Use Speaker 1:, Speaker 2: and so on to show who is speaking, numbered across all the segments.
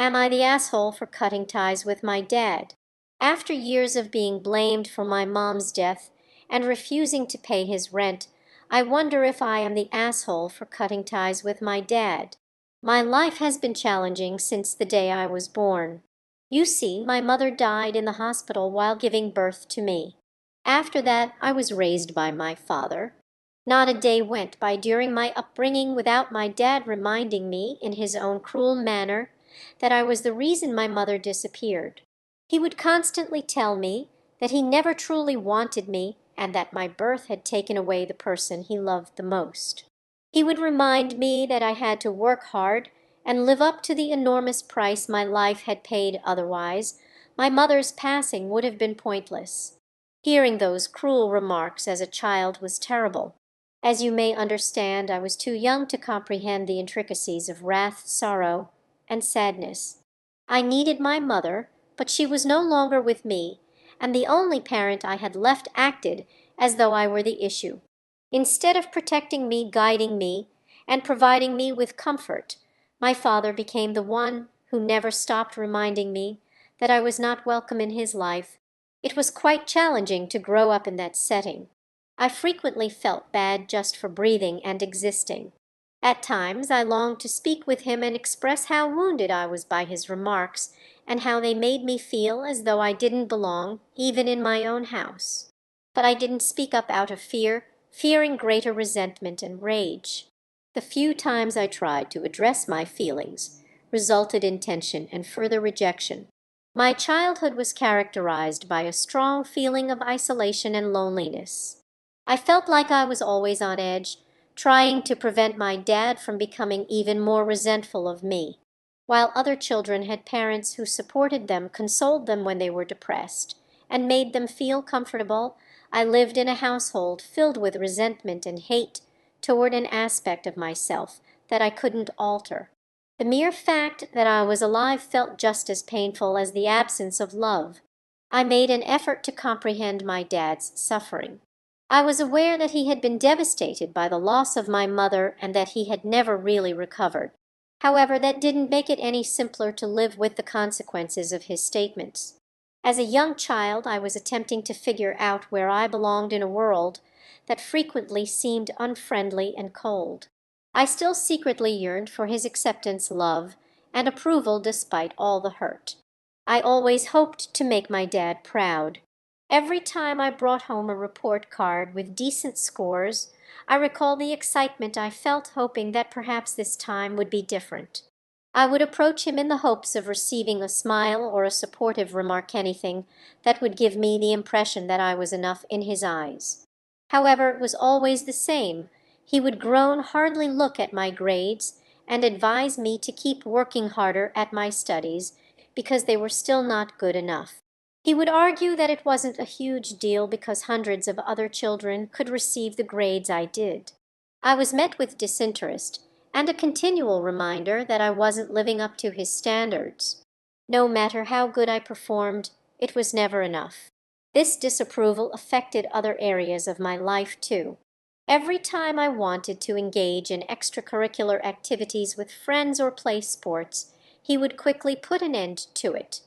Speaker 1: Am I the asshole for cutting ties with my dad? After years of being blamed for my mom's death and refusing to pay his rent, I wonder if I am the asshole for cutting ties with my dad. My life has been challenging since the day I was born. You see, my mother died in the hospital while giving birth to me. After that, I was raised by my father. Not a day went by during my upbringing without my dad reminding me, in his own cruel manner, that I was the reason my mother disappeared. He would constantly tell me that he never truly wanted me and that my birth had taken away the person he loved the most. He would remind me that I had to work hard and live up to the enormous price my life had paid, otherwise my mother's passing would have been pointless. Hearing those cruel remarks as a child was terrible. As you may understand, I was too young to comprehend the intricacies of wrath, sorrow, and sadness. I needed my mother, but she was no longer with me, and the only parent I had left acted as though I were the issue. Instead of protecting me, guiding me, and providing me with comfort, my father became the one who never stopped reminding me that I was not welcome in his life. It was quite challenging to grow up in that setting. I frequently felt bad just for breathing and existing. At times I longed to speak with him and express how wounded I was by his remarks and how they made me feel as though I didn't belong even in my own house. But I didn't speak up out of fear, fearing greater resentment and rage. The few times I tried to address my feelings resulted in tension and further rejection. My childhood was characterized by a strong feeling of isolation and loneliness. I felt like I was always on edge, trying to prevent my dad from becoming even more resentful of me. While other children had parents who supported them, consoled them when they were depressed, and made them feel comfortable, I lived in a household filled with resentment and hate toward an aspect of myself that I couldn't alter. The mere fact that I was alive felt just as painful as the absence of love. I made an effort to comprehend my dad's suffering. I was aware that he had been devastated by the loss of my mother and that he had never really recovered. However, that didn't make it any simpler to live with the consequences of his statements. As a young child, I was attempting to figure out where I belonged in a world that frequently seemed unfriendly and cold. I still secretly yearned for his acceptance, love, and approval despite all the hurt. I always hoped to make my dad proud. Every time I brought home a report card with decent scores, I recall the excitement I felt, hoping that perhaps this time would be different. I would approach him in the hopes of receiving a smile or a supportive remark, anything that would give me the impression that I was enough in his eyes. However, it was always the same. He would groan, hardly look at my grades, and advise me to keep working harder at my studies because they were still not good enough. He would argue that it wasn't a huge deal because hundreds of other children could receive the grades I did. I was met with disinterest and a continual reminder that I wasn't living up to his standards. No matter how good I performed, it was never enough. This disapproval affected other areas of my life too. Every time I wanted to engage in extracurricular activities with friends or play sports, he would quickly put an end to it.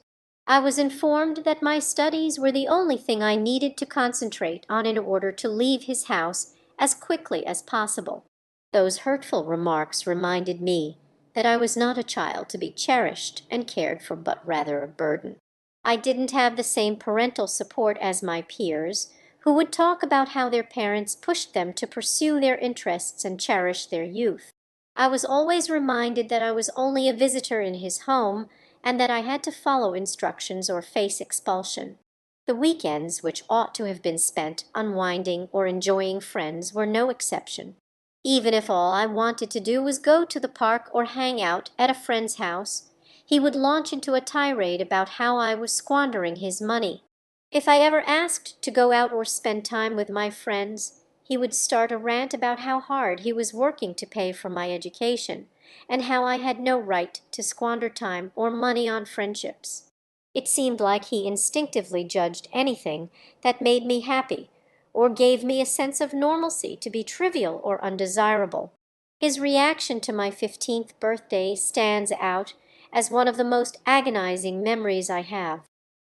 Speaker 1: I was informed that my studies were the only thing I needed to concentrate on in order to leave his house as quickly as possible. Those hurtful remarks reminded me that I was not a child to be cherished and cared for, but rather a burden. I didn't have the same parental support as my peers, who would talk about how their parents pushed them to pursue their interests and cherish their youth. I was always reminded that I was only a visitor in his home and that I had to follow instructions or face expulsion. The weekends, which ought to have been spent unwinding or enjoying friends, were no exception. Even if all I wanted to do was go to the park or hang out at a friend's house, he would launch into a tirade about how I was squandering his money. If I ever asked to go out or spend time with my friends, he would start a rant about how hard he was working to pay for my education, and how I had no right to squander time or money on friendships. It seemed like he instinctively judged anything that made me happy or gave me a sense of normalcy to be trivial or undesirable. His reaction to my 15th birthday stands out as one of the most agonizing memories I have.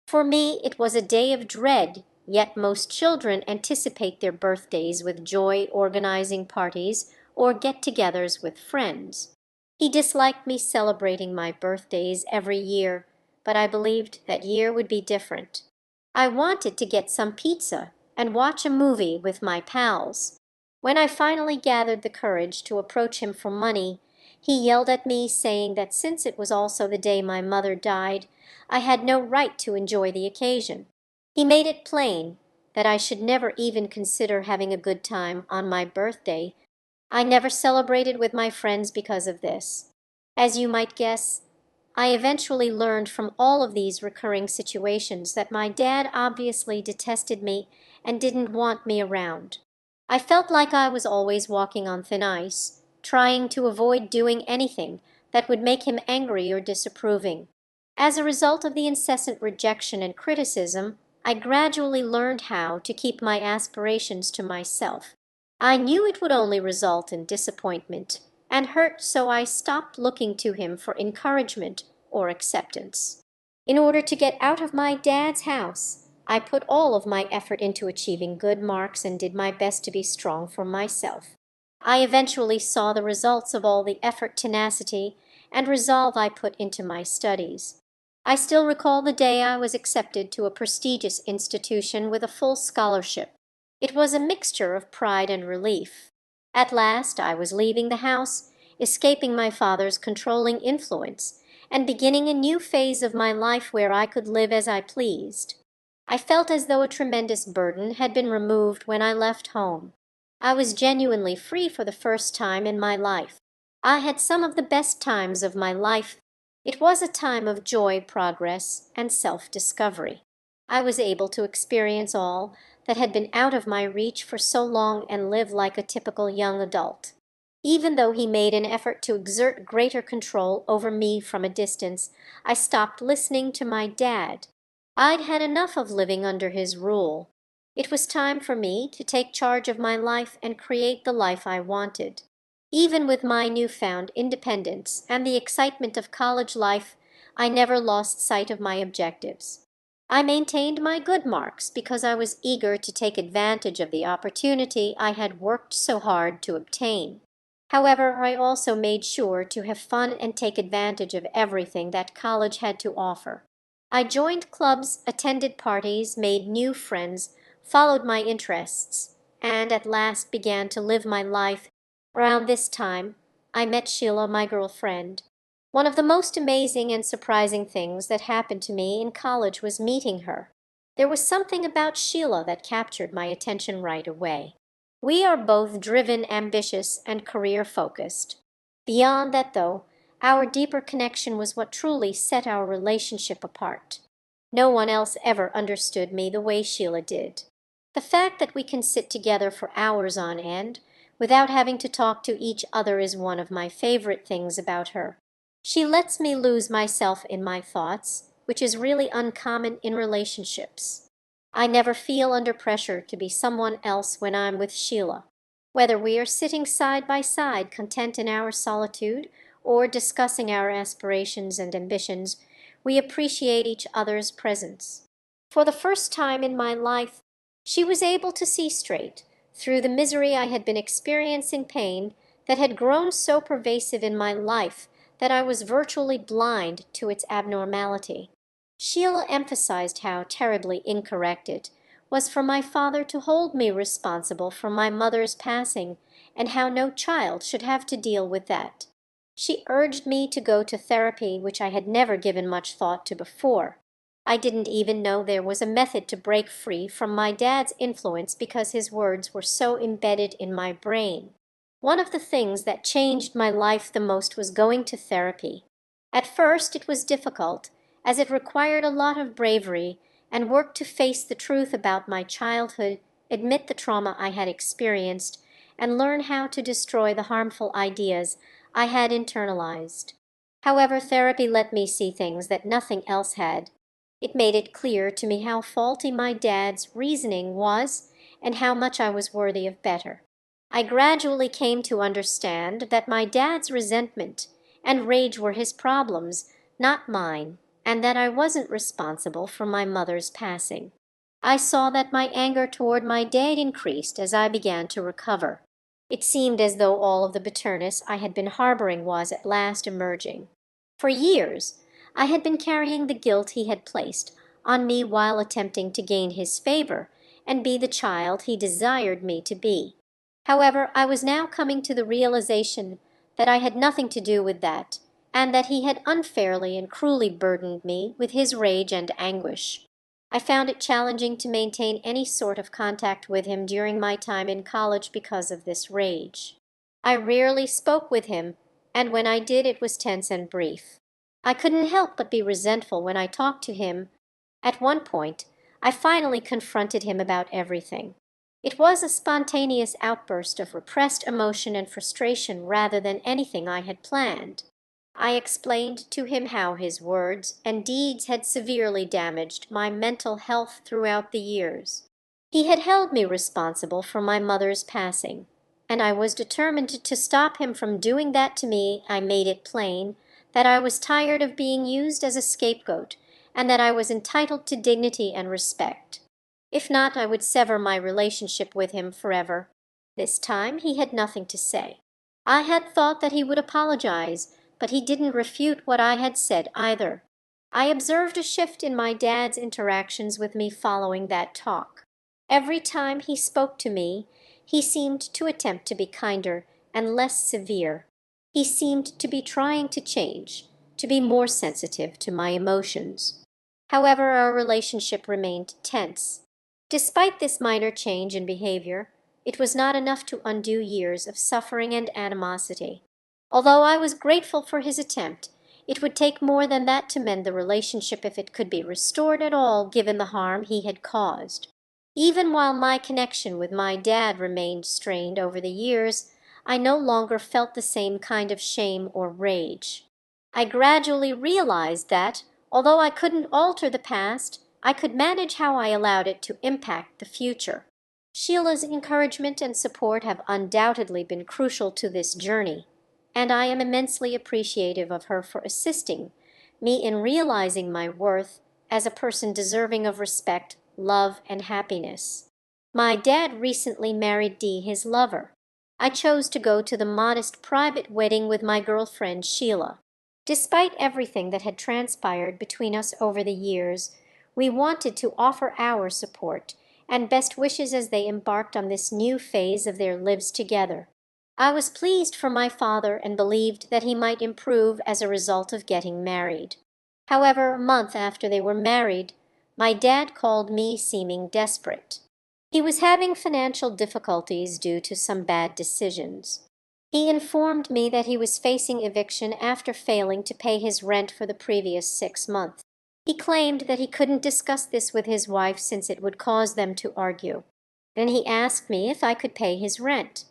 Speaker 1: For me, it was a day of dread, yet most children anticipate their birthdays with joy, organizing parties or get-togethers with friends. He disliked me celebrating my birthdays every year, but I believed that year would be different. I wanted to get some pizza and watch a movie with my pals. When I finally gathered the courage to approach him for money, he yelled at me, saying that since it was also the day my mother died, I had no right to enjoy the occasion. He made it plain that I should never even consider having a good time on my birthday. I never celebrated with my friends because of this. As you might guess, I eventually learned from all of these recurring situations that my dad obviously detested me and didn't want me around. I felt like I was always walking on thin ice, trying to avoid doing anything that would make him angry or disapproving. As a result of the incessant rejection and criticism, I gradually learned how to keep my aspirations to myself. I knew it would only result in disappointment and hurt, so I stopped looking to him for encouragement or acceptance. In order to get out of my dad's house, I put all of my effort into achieving good marks and did my best to be strong for myself. I eventually saw the results of all the effort, tenacity, and resolve I put into my studies. I still recall the day I was accepted to a prestigious institution with a full scholarship. It was a mixture of pride and relief. At last I was leaving the house, escaping my father's controlling influence, and beginning a new phase of my life where I could live as I pleased. I felt as though a tremendous burden had been removed when I left home. I was genuinely free for the first time in my life. I had some of the best times of my life. It was a time of joy, progress, and self-discovery. I was able to experience all that had been out of my reach for so long and live like a typical young adult. Even though he made an effort to exert greater control over me from a distance, I stopped listening to my dad. I'd had enough of living under his rule. It was time for me to take charge of my life and create the life I wanted. Even with my newfound independence and the excitement of college life, I never lost sight of my objectives. I maintained my good marks because I was eager to take advantage of the opportunity I had worked so hard to obtain. However, I also made sure to have fun and take advantage of everything that college had to offer. I joined clubs, attended parties, made new friends, followed my interests, and at last began to live my life. Around this time, I met Sheila, my girlfriend. One of the most amazing and surprising things that happened to me in college was meeting her. There was something about Sheila that captured my attention right away. We are both driven, ambitious, and career-focused. Beyond that, though, our deeper connection was what truly set our relationship apart. No one else ever understood me the way Sheila did. The fact that we can sit together for hours on end without having to talk to each other is one of my favorite things about her. She lets me lose myself in my thoughts, which is really uncommon in relationships. I never feel under pressure to be someone else when I'm with Sheila. Whether we are sitting side by side, content in our solitude, or discussing our aspirations and ambitions, we appreciate each other's presence. For the first time in my life, she was able to see straight through the misery I had been experiencing, pain that had grown so pervasive in my life that I was virtually blind to its abnormality. Sheila emphasized how terribly incorrect it was for my father to hold me responsible for my mother's passing, and how no child should have to deal with that. She urged me to go to therapy, which I had never given much thought to before. I didn't even know there was a method to break free from my dad's influence because his words were so embedded in my brain. One of the things that changed my life the most was going to therapy. At first it was difficult, as it required a lot of bravery and work to face the truth about my childhood, admit the trauma I had experienced, and learn how to destroy the harmful ideas I had internalized. However, therapy let me see things that nothing else had. It made it clear to me how faulty my dad's reasoning was and how much I was worthy of better. I gradually came to understand that my dad's resentment and rage were his problems, not mine, and that I wasn't responsible for my mother's passing. I saw that my anger toward my dad increased as I began to recover. It seemed as though all of the bitterness I had been harboring was at last emerging. For years, I had been carrying the guilt he had placed on me while attempting to gain his favor and be the child he desired me to be. However, I was now coming to the realization that I had nothing to do with that, and that he had unfairly and cruelly burdened me with his rage and anguish. I found it challenging to maintain any sort of contact with him during my time in college because of this rage. I rarely spoke with him, and when I did it was tense and brief. I couldn't help but be resentful when I talked to him. At one point, I finally confronted him about everything. It was a spontaneous outburst of repressed emotion and frustration rather than anything I had planned. I explained to him how his words and deeds had severely damaged my mental health throughout the years. He had held me responsible for my mother's passing, and I was determined to stop him from doing that to me. I made it plain that I was tired of being used as a scapegoat and that I was entitled to dignity and respect. If not, I would sever my relationship with him forever. This time he had nothing to say. I had thought that he would apologize, but he didn't refute what I had said either. I observed a shift in my dad's interactions with me following that talk. Every time he spoke to me, he seemed to attempt to be kinder and less severe. He seemed to be trying to change, to be more sensitive to my emotions. However, our relationship remained tense. Despite this minor change in behavior, it was not enough to undo years of suffering and animosity. Although I was grateful for his attempt, it would take more than that to mend the relationship if it could be restored at all given the harm he had caused. Even while my connection with my dad remained strained over the years, I no longer felt the same kind of shame or rage. I gradually realized that, although I couldn't alter the past, I could manage how I allowed it to impact the future. Sheila's encouragement and support have undoubtedly been crucial to this journey, and I am immensely appreciative of her for assisting me in realizing my worth as a person deserving of respect, love, and happiness. My dad recently married Dee, his lover. I chose to go to the modest private wedding with my girlfriend Sheila. Despite everything that had transpired between us over the years, we wanted to offer our support and best wishes as they embarked on this new phase of their lives together. I was pleased for my father and believed that he might improve as a result of getting married. However, a month after they were married, my dad called me seeming desperate. He was having financial difficulties due to some bad decisions. He informed me that he was facing eviction after failing to pay his rent for the previous 6 months. He claimed that he couldn't discuss this with his wife since it would cause them to argue. Then he asked me if I could pay his rent.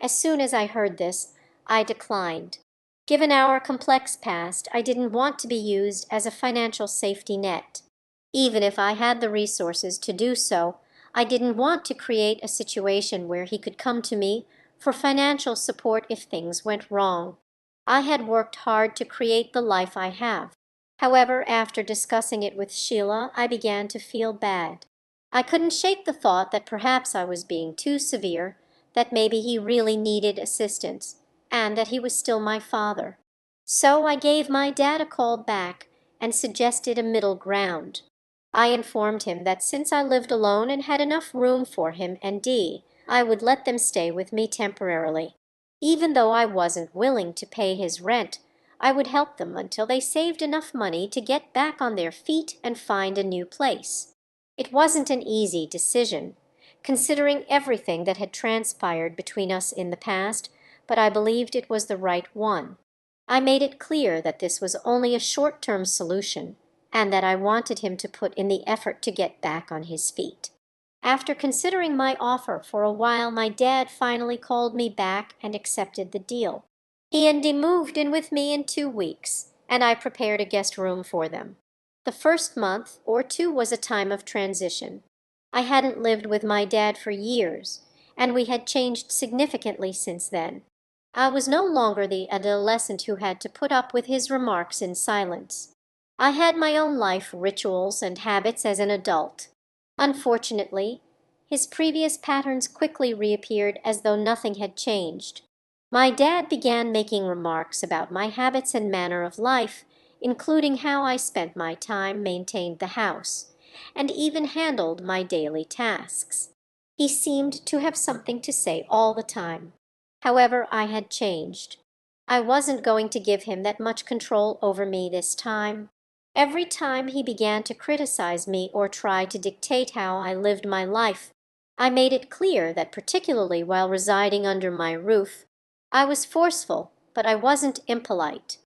Speaker 1: As soon as I heard this, I declined. Given our complex past, I didn't want to be used as a financial safety net. Even if I had the resources to do so, I didn't want to create a situation where he could come to me for financial support if things went wrong. I had worked hard to create the life I have. However, after discussing it with Sheila, I began to feel bad. I couldn't shake the thought that perhaps I was being too severe, that maybe he really needed assistance, and that he was still my father. So I gave my dad a call back and suggested a middle ground. I informed him that since I lived alone and had enough room for him and Dee, I would let them stay with me temporarily. Even though I wasn't willing to pay his rent, I would help them until they saved enough money to get back on their feet and find a new place. It wasn't an easy decision, considering everything that had transpired between us in the past, but I believed it was the right one. I made it clear that this was only a short-term solution, and that I wanted him to put in the effort to get back on his feet. After considering my offer for a while, my dad finally called me back and accepted the deal. He and Dee moved in with me in 2 weeks, and I prepared a guest room for them. The first month or two was a time of transition. I hadn't lived with my dad for years, and we had changed significantly since then. I was no longer the adolescent who had to put up with his remarks in silence. I had my own life rituals and habits as an adult. Unfortunately, his previous patterns quickly reappeared as though nothing had changed. My dad began making remarks about my habits and manner of life, including how I spent my time, maintained the house, and even handled my daily tasks. He seemed to have something to say all the time. However, I had changed. I wasn't going to give him that much control over me this time. Every time he began to criticize me or try to dictate how I lived my life, I made it clear that, particularly while residing under my roof, I was forceful, but I wasn't impolite.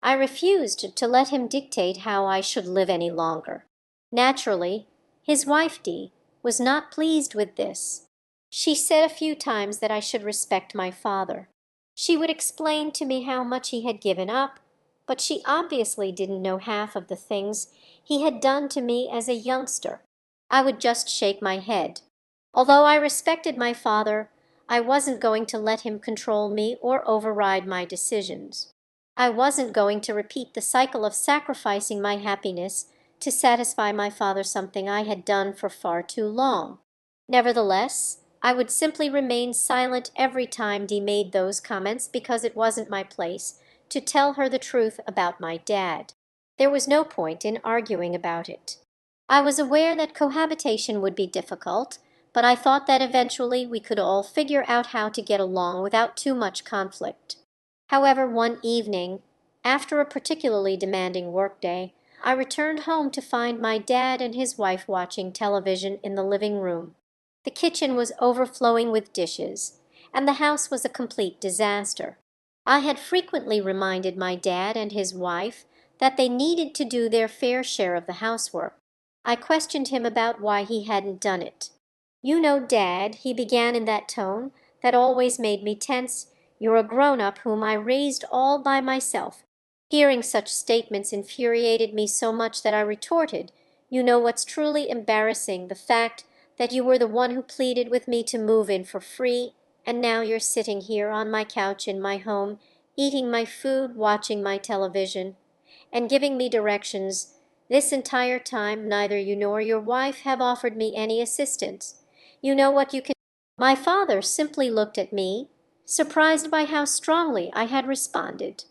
Speaker 1: I refused to let him dictate how I should live any longer. Naturally, his wife, Dee, was not pleased with this. She said a few times that I should respect my father. She would explain to me how much he had given up, but she obviously didn't know half of the things he had done to me as a youngster. I would just shake my head. Although I respected my father, I wasn't going to let him control me or override my decisions. I wasn't going to repeat the cycle of sacrificing my happiness to satisfy my father, something I had done for far too long. Nevertheless, I would simply remain silent every time Dee made those comments because it wasn't my place to tell her the truth about my dad. There was no point in arguing about it. I was aware that cohabitation would be difficult, but I thought that eventually we could all figure out how to get along without too much conflict. However, one evening, after a particularly demanding workday, I returned home to find my dad and his wife watching television in the living room. The kitchen was overflowing with dishes, and the house was a complete disaster. I had frequently reminded my dad and his wife that they needed to do their fair share of the housework. I questioned him about why he hadn't done it. "You know, Dad," he began in that tone that always made me tense, "you're a grown-up whom I raised all by myself." Hearing such statements infuriated me so much that I retorted, "You know what's truly embarrassing, the fact that you were the one who pleaded with me to move in for free, and now you're sitting here on my couch in my home, eating my food, watching my television, and giving me directions. This entire time neither you nor your wife have offered me any assistance. You know what you can—" My father simply looked at me, surprised by how strongly I had responded.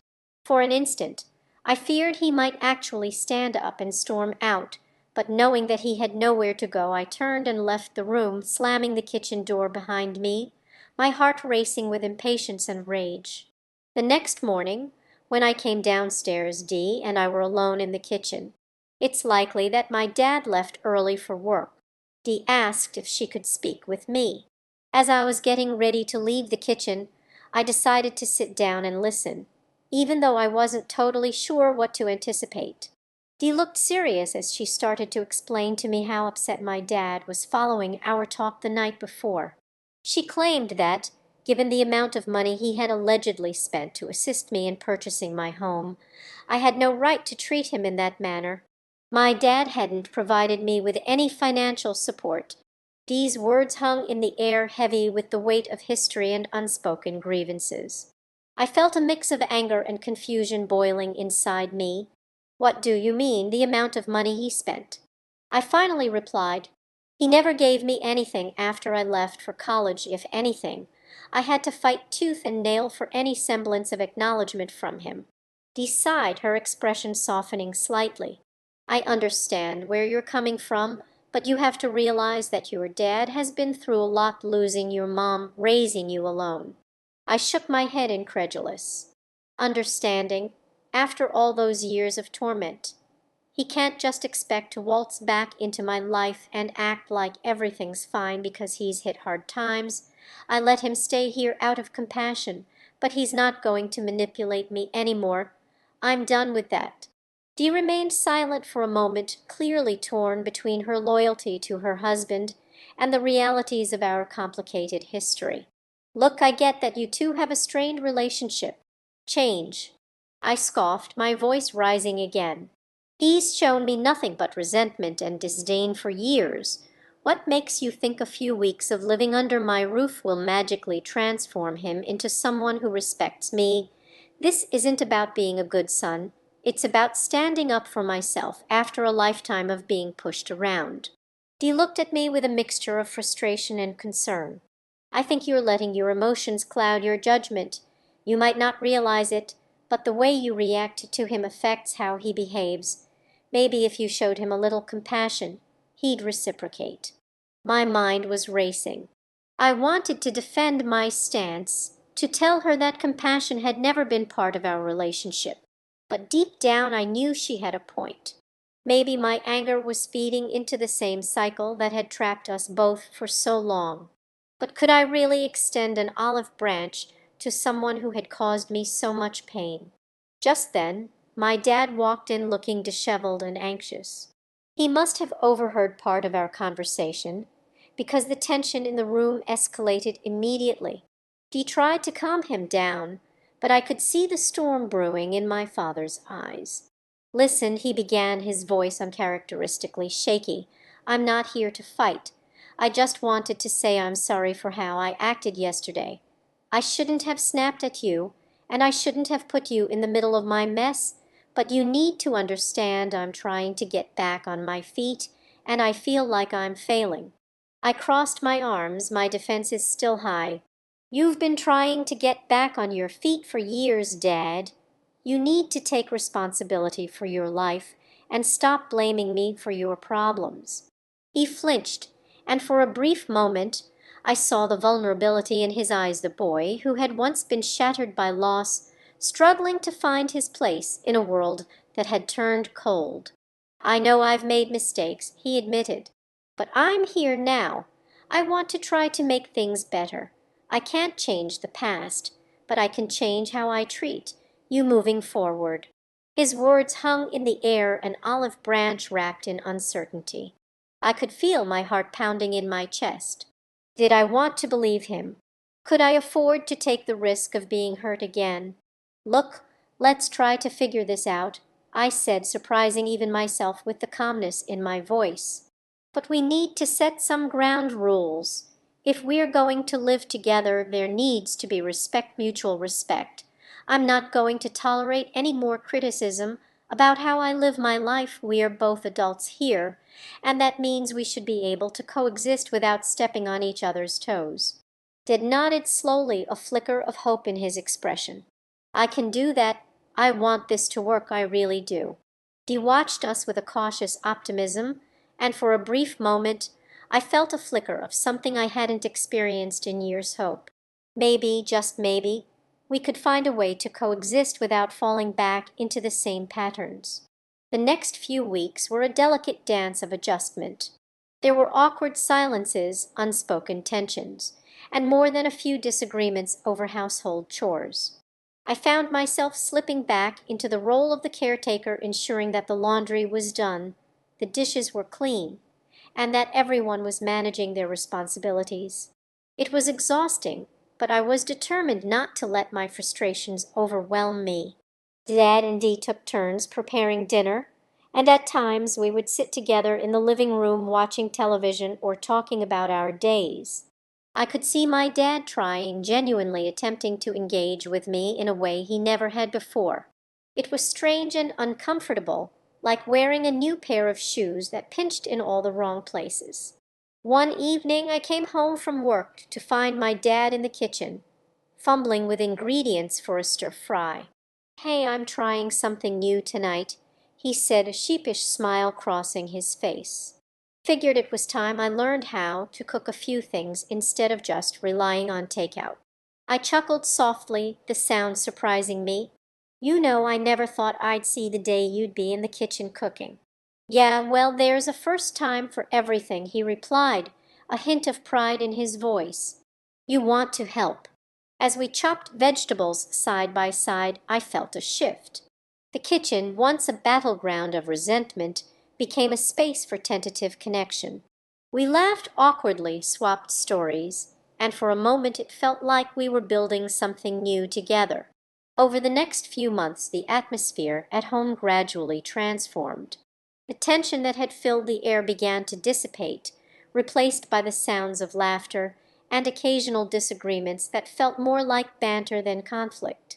Speaker 1: For an instant, I feared he might actually stand up and storm out, but knowing that he had nowhere to go, I turned and left the room, slamming the kitchen door behind me, my heart racing with impatience and rage. The next morning, when I came downstairs, Dee and I were alone in the kitchen. It's likely that my dad left early for work. Dee asked if she could speak with me. As I was getting ready to leave the kitchen, I decided to sit down and listen, even though I wasn't totally sure what to anticipate. Dee looked serious as she started to explain to me how upset my dad was following our talk the night before. She claimed that, given the amount of money he had allegedly spent to assist me in purchasing my home, I had no right to treat him in that manner. My dad hadn't provided me with any financial support. These words hung in the air, heavy with the weight of history and unspoken grievances. I felt a mix of anger and confusion boiling inside me. "What do you mean, the amount of money he spent?" I finally replied, "He never gave me anything after I left for college. If anything, I had to fight tooth and nail for any semblance of acknowledgement from him." Dee sighed, her expression softening slightly. "I understand where you're coming from, but you have to realize that your dad has been through a lot, losing your mom, raising you alone." I shook my head, incredulous. "Understanding, after all those years of torment. He can't just expect to waltz back into my life and act like everything's fine because he's hit hard times. I let him stay here out of compassion, but he's not going to manipulate me anymore. I'm done with that." Dee remained silent for a moment, clearly torn between her loyalty to her husband and the realities of our complicated history. "Look, I get that you two have a strained relationship. Change." I scoffed, my voice rising again. "He's shown me nothing but resentment and disdain for years. What makes you think a few weeks of living under my roof will magically transform him into someone who respects me? This isn't about being a good son. It's about standing up for myself after a lifetime of being pushed around." Dee looked at me with a mixture of frustration and concern. "I think you're letting your emotions cloud your judgment. You might not realize it, but the way you react to him affects how he behaves. Maybe if you showed him a little compassion, he'd reciprocate." My mind was racing. I wanted to defend my stance, to tell her that compassion had never been part of our relationship. But deep down I knew she had a point. Maybe my anger was feeding into the same cycle that had trapped us both for so long. But could I really extend an olive branch to someone who had caused me so much pain? Just then, my dad walked in looking disheveled and anxious. He must have overheard part of our conversation, because the tension in the room escalated immediately. He tried to calm him down, but I could see the storm brewing in my father's eyes. "Listen," he began, his voice uncharacteristically shaky. "I'm not here to fight. I just wanted to say I'm sorry for how I acted yesterday. I shouldn't have snapped at you, and I shouldn't have put you in the middle of my mess, but you need to understand I'm trying to get back on my feet, and I feel like I'm failing." I crossed my arms, my defenses still high. "You've been trying to get back on your feet for years, Dad. You need to take responsibility for your life and stop blaming me for your problems." He flinched, and for a brief moment I saw the vulnerability in his eyes, the boy who had once been shattered by loss, struggling to find his place in a world that had turned cold. "I know I've made mistakes," he admitted, "but I'm here now. I want to try to make things better. I can't change the past, but I can change how I treat you moving forward." His words hung in the air, an olive branch wrapped in uncertainty. I could feel my heart pounding in my chest. Did I want to believe him? Could I afford to take the risk of being hurt again? "Look, let's try to figure this out," I said, surprising even myself with the calmness in my voice. "But we need to set some ground rules. If we're going to live together, there needs to be mutual respect. I'm not going to tolerate any more criticism about how I live my life. We are both adults here, and that means we should be able to coexist without stepping on each other's toes." Did nodded slowly, a flicker of hope in his expression. "I can do that. I want this to work, I really do." Dee watched us with a cautious optimism, and for a brief moment I felt a flicker of something I hadn't experienced in years. Hope. Maybe, just maybe, we could find a way to coexist without falling back into the same patterns. The next few weeks were a delicate dance of adjustment. There were awkward silences, unspoken tensions, and more than a few disagreements over household chores. I found myself slipping back into the role of the caretaker, ensuring that the laundry was done, the dishes were clean, and that everyone was managing their responsibilities. It was exhausting, but I was determined not to let my frustrations overwhelm me. Dad and Dee took turns preparing dinner, and at times we would sit together in the living room watching television or talking about our days. I could see my dad trying, genuinely attempting to engage with me in a way he never had before. It was strange and uncomfortable, like wearing a new pair of shoes that pinched in all the wrong places. One evening I came home from work to find my dad in the kitchen, fumbling with ingredients for a stir-fry. "Hey, I'm trying something new tonight," he said, a sheepish smile crossing his face. Figured it was time I learned how to cook a few things instead of just relying on takeout. I chuckled softly, the sound surprising me. "You know, I never thought I'd see the day you'd be in the kitchen cooking." "Yeah, well, there's a first time for everything," he replied, a hint of pride in his voice. "You want to help." As we chopped vegetables side by side, I felt a shift. The kitchen, once a battleground of resentment, became a space for tentative connection. We laughed awkwardly, swapped stories, and for a moment it felt like we were building something new together. Over the next few months, the atmosphere at home gradually transformed. The tension that had filled the air began to dissipate. replaced by the sounds of laughter and occasional disagreements that felt more like banter than conflict.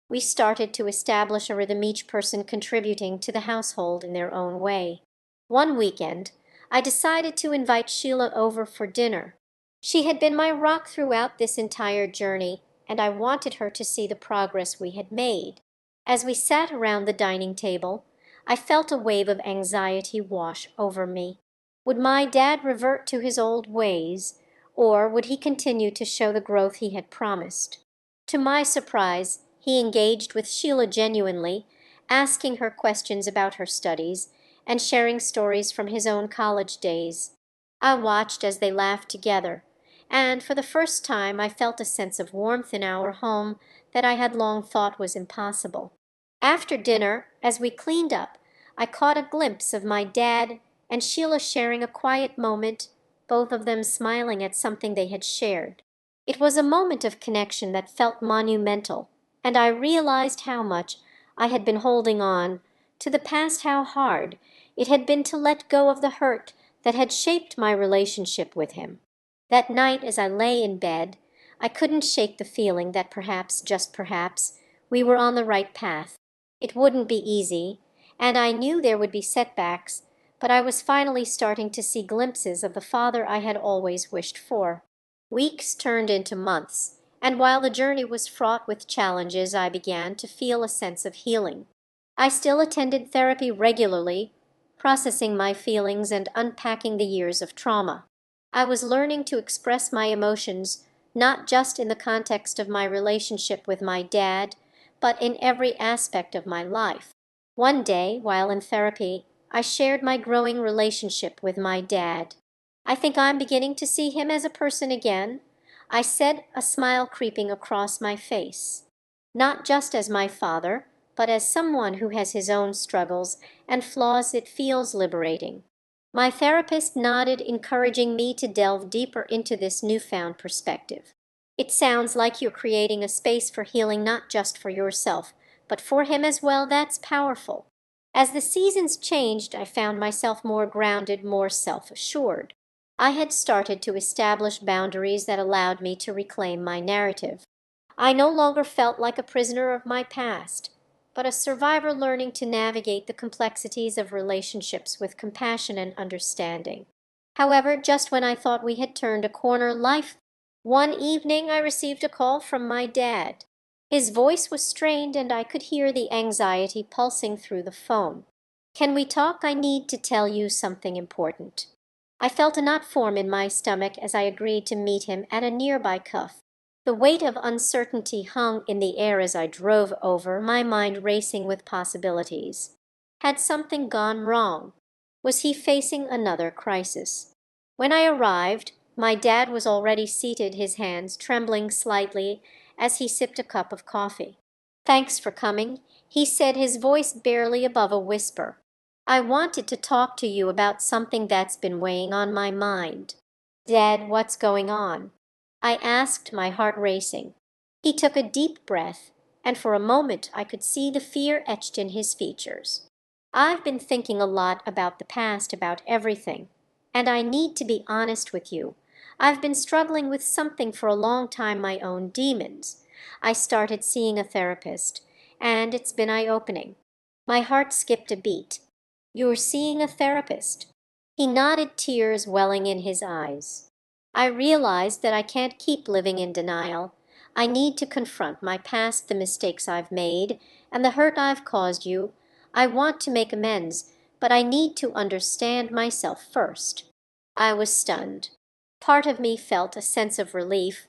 Speaker 1: We started to establish a rhythm, each person contributing to the household in their own way. One weekend, I decided to invite Sheila over for dinner. She had been my rock throughout this entire journey, and I wanted her to see the progress we had made. As we sat around the dining table, I felt a wave of anxiety wash over me. Would my dad revert to his old ways, or would he continue to show the growth he had promised? To my surprise, he engaged with Sheila genuinely, asking her questions about her studies and sharing stories from his own college days. I watched as they laughed together, and for the first time I felt a sense of warmth in our home that I had long thought was impossible. After dinner, as we cleaned up, I caught a glimpse of my dad and Sheila sharing a quiet moment, both of them smiling at something they had shared. It was a moment of connection that felt monumental, and I realized how much I had been holding on to the past, how hard it had been to let go of the hurt that had shaped my relationship with him. That night, as I lay in bed, I couldn't shake the feeling that perhaps, just perhaps, we were on the right path. It wouldn't be easy, and I knew there would be setbacks, but I was finally starting to see glimpses of the father I had always wished for. Weeks turned into months, and while the journey was fraught with challenges, I began to feel a sense of healing. I still attended therapy regularly, processing my feelings and unpacking the years of trauma. I was learning to express my emotions not just in the context of my relationship with my dad, but in every aspect of my life. One day, while in therapy, I shared my growing relationship with my dad. "I think I'm beginning to see him as a person again," I said, a smile creeping across my face. "Not just as my father, but as someone who has his own struggles and flaws." It feels liberating. My therapist nodded, encouraging me to delve deeper into this newfound perspective. "It sounds like you're creating a space for healing, not just for yourself, but for him as well. That's powerful." As the seasons changed, I found myself more grounded, more self-assured. I had started to establish boundaries that allowed me to reclaim my narrative. I no longer felt like a prisoner of my past, but a survivor learning to navigate the complexities of relationships with compassion and understanding. However, just when I thought we had turned a corner, one evening I received a call from my dad. His voice was strained, and I could hear the anxiety pulsing through the phone. "Can we talk? I need to tell you something important." I felt a knot form in my stomach as I agreed to meet him at a nearby cafe. The weight of uncertainty hung in the air as I drove over, my mind racing with possibilities. Had something gone wrong? Was he facing another crisis? When I arrived, my dad was already seated, his hands trembling slightly as he sipped a cup of coffee. "Thanks for coming," he said, his voice barely above a whisper. "I wanted to talk to you about something that's been weighing on my mind." "Dad, what's going on?" I asked, my heart racing. He took a deep breath, and for a moment I could see the fear etched in his features. "I've been thinking a lot about the past, about everything, and I need to be honest with you. I've been struggling with something for a long time, my own demons. I started seeing a therapist, and it's been eye-opening." My heart skipped a beat. "You're seeing a therapist?" He nodded, tears welling in his eyes. "I realized that I can't keep living in denial. I need to confront my past, the mistakes I've made, and the hurt I've caused you. I want to make amends, but I need to understand myself first." I was stunned. Part of me felt a sense of relief.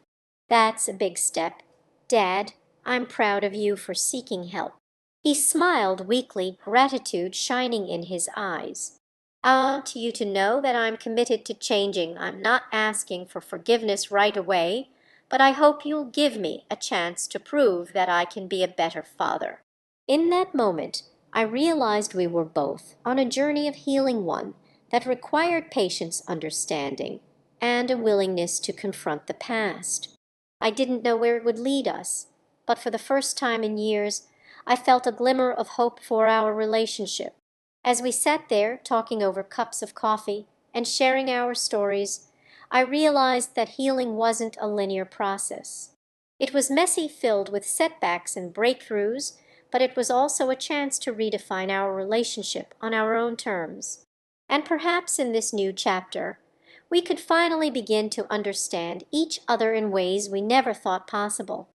Speaker 1: "That's a big step. Dad, I'm proud of you for seeking help." He smiled weakly, gratitude shining in his eyes. "I want you to know that I'm committed to changing. I'm not asking for forgiveness right away, but I hope you'll give me a chance to prove that I can be a better father." In that moment, I realized we were both on a journey of healing, one that required patience, understanding, and a willingness to confront the past. I didn't know where it would lead us, but for the first time in years, I felt a glimmer of hope for our relationship. As we sat there, talking over cups of coffee, and sharing our stories, I realized that healing wasn't a linear process. It was messy, filled with setbacks and breakthroughs, but it was also a chance to redefine our relationship on our own terms. And perhaps in this new chapter, we could finally begin to understand each other in ways we never thought possible.